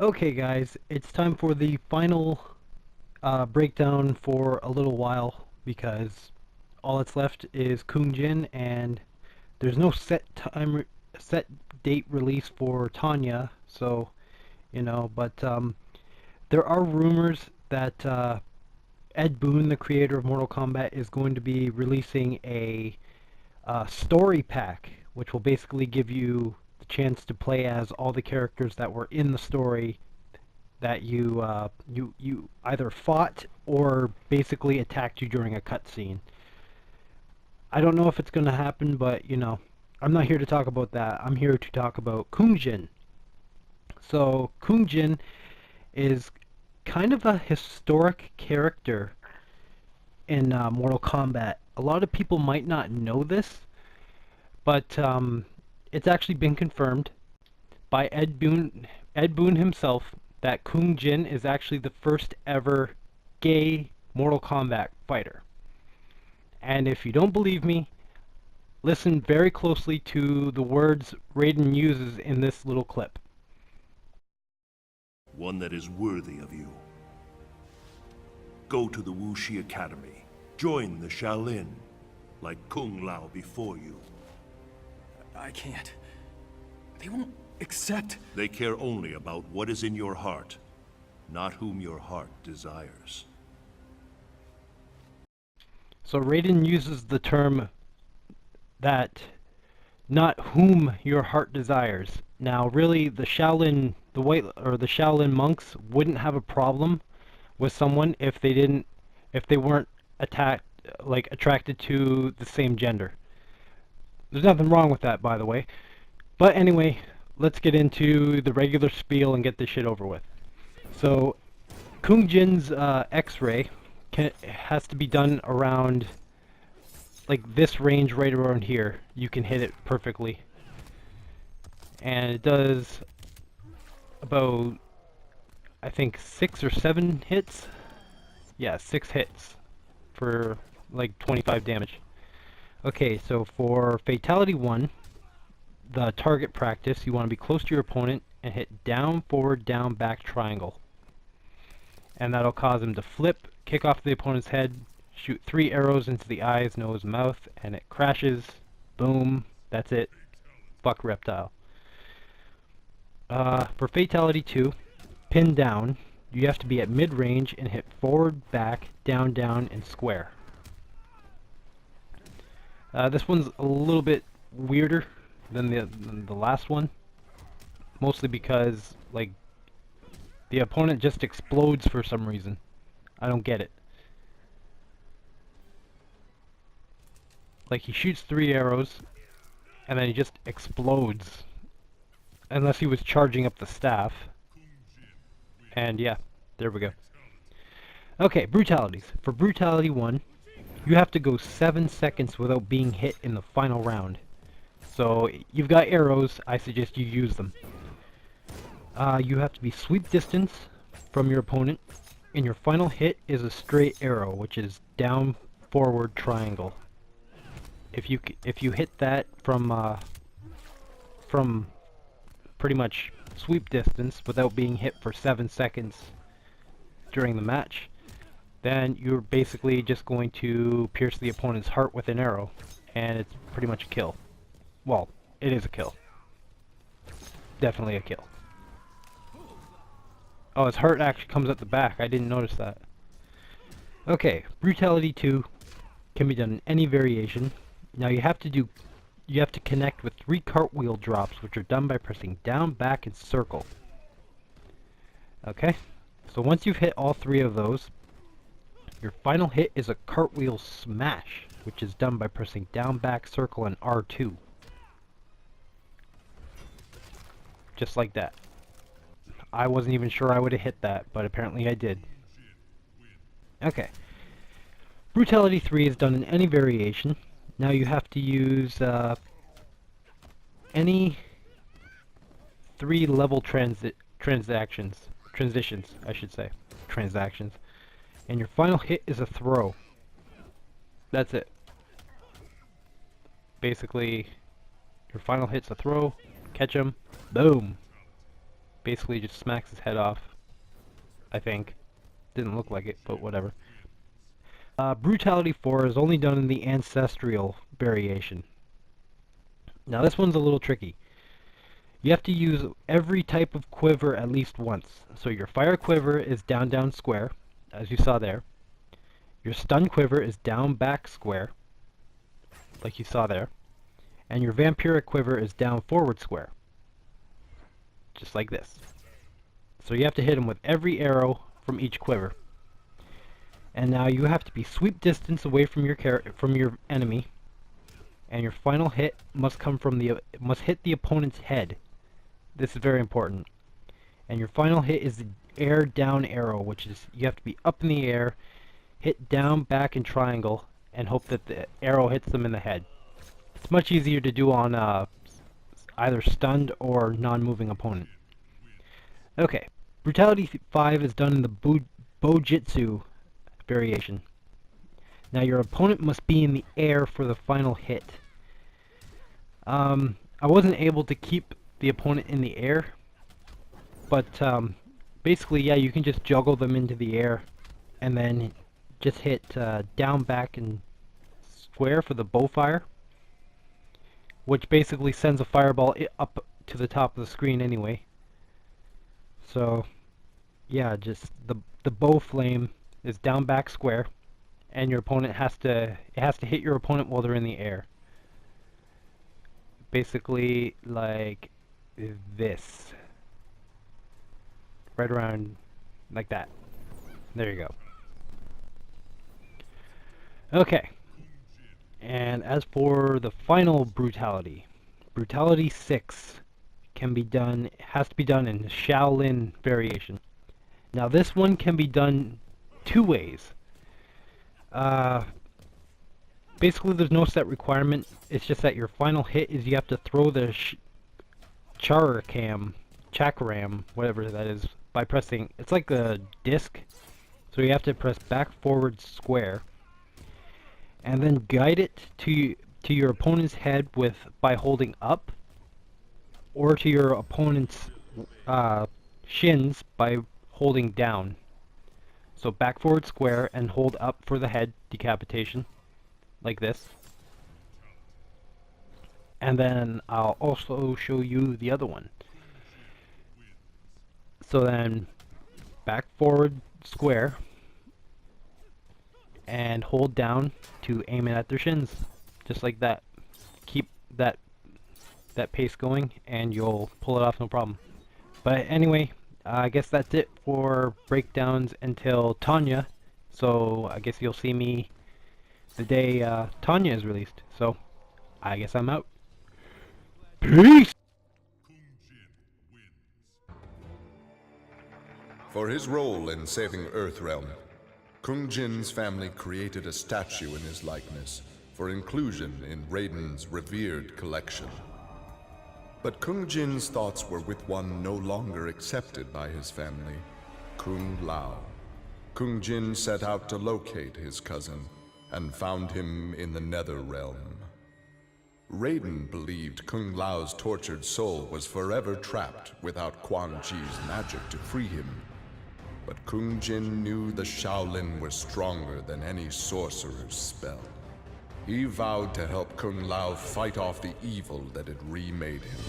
Okay guys, it's time for the final breakdown for a little while because all that's left is Kung Jin and there's no set date release for Tanya, so but there are rumors that Ed Boon, the creator of Mortal Kombat, is going to be releasing a story pack, which will basically give you the chance to play as all the characters that were in the story that you either fought or basically attacked you during a cutscene. I don't know if it's going to happen, but I'm not here to talk about that. I'm here to talk about Kung Jin. So Kung Jin is kind of a historic character in Mortal Kombat. A lot of people might not know this, but it's actually been confirmed by Ed Boon himself that Kung Jin is actually the first ever gay Mortal Kombat fighter. And if you don't believe me, listen very closely to the words Raiden uses in this little clip. One that is worthy of you. Go to the Wuxi Academy. Join the Shaolin, like Kung Lao before you. I can't. They won't accept. They care only about what is in your heart, not whom your heart desires. So Raiden uses the term that not whom your heart desires. Now really the Shaolin the Shaolin monks wouldn't have a problem with someone if they weren't attracted to the same gender. There's nothing wrong with that, by the way. But anyway, let's get into the regular spiel and get this shit over with. So Kung Jin's X-ray has to be done around like this range right around here. You can hit it perfectly. And it does about, I think, 6 or 7 hits. Yeah, 6 hits for like 25 damage. Okay, so for Fatality 1, the target practice, you want to be close to your opponent and hit down, forward, down, back triangle. And that'll cause him to flip, kick off the opponent's head, shoot 3 arrows into the eyes, nose, mouth, and it crashes. Boom. That's it. Fuck reptile. For Fatality 2, pin down, you have to be at mid-range and hit forward, back, down, down, and square. This one's a little bit weirder than the last one, mostly because like the opponent just explodes for some reason. I don't get it. Like he shoots 3 arrows and then he just explodes, unless he was charging up the staff. And yeah, there we go. Okay, brutalities. For Brutality 1, you have to go 7 seconds without being hit in the final round. So you've got arrows, I suggest you use them. You have to be sweep distance from your opponent, and your final hit is a straight arrow, which is down, forward, triangle. If you hit that from pretty much sweep distance without being hit for 7 seconds during the match, then you're basically just going to pierce the opponent's heart with an arrow, and it's pretty much a kill. Well, it is a kill. Definitely a kill. Oh, his heart actually comes at the back. I didn't notice that. Okay, Brutality 2 can be done in any variation. Now you have to connect with 3 cartwheel drops, which are done by pressing down, back, and circle. Okay, so once you've hit all 3 of those, your final hit is a cartwheel smash, which is done by pressing down, back, circle, and R2. Just like that. I wasn't even sure I would have hit that, but apparently I did. Okay. Brutality 3 is done in any variation. Now you have to use any 3 level transitions, I should say. Transactions. And your final hit is a throw. That's it. Basically, your final hit's a throw, catch him, boom. basically just smacks his head off. I think. Didn't look like it, but whatever. Brutality 4 is only done in the ancestral variation. Now this one's a little tricky. You have to use every type of quiver at least once. So your fire quiver is down down square, as you saw there. Your stun quiver is down back square, like you saw there. And your vampiric quiver is down forward square, just like this. So you have to hit him with every arrow from each quiver. And now you have to be sweep distance away from your enemy, and your final hit must come from must hit the opponent's head. This is very important. And your final hit is the air down arrow, which is you have to be up in the air, hit down, back, and triangle, and hope that the arrow hits them in the head. It's much easier to do on either stunned or non-moving opponent. Okay, Brutality 5 is done in the Bojitsu variation. Now your opponent must be in the air for the final hit. I wasn't able to keep the opponent in the air, but basically, yeah, you can just juggle them into the air and then just hit down, back, and square for the bow fire, which basically sends a fireball up to the top of the screen anyway. So yeah, just the bow flame is down, back, square, and your opponent has to hit your opponent while they're in the air. Basically like this. Right around like that. There you go. Okay. And as for the final brutality, Brutality 6 has to be done in the Shaolin variation. Now this one can be done two ways. Basically there's no set requirement, it's just that your final hit is you have to throw the chakram, whatever that is, by pressing, it's like a disc, so you have to press back, forward, square, and then guide it to your opponent's head by holding up, or to your opponent's shins by holding down. So back, forward, square, and hold up for the head decapitation, like this. And then I'll also show you the other one. So then back, forward, square, and hold down to aim it at their shins, just like that. Keep that pace going and you'll pull it off no problem. But anyway, I guess that's it for breakdowns until Tanya, so I guess you'll see me the day Tanya is released. So I guess I'm out. Peace! For his role in saving Earthrealm, Kung Jin's family created a statue in his likeness for inclusion in Raiden's revered collection. But Kung Jin's thoughts were with one no longer accepted by his family, Kung Lao. Kung Jin set out to locate his cousin and found him in the Nether Realm. Raiden believed Kung Lao's tortured soul was forever trapped without Quan Chi's magic to free him. But Kung Jin knew the Shaolin were stronger than any sorcerer's spell. He vowed to help Kung Lao fight off the evil that had remade him.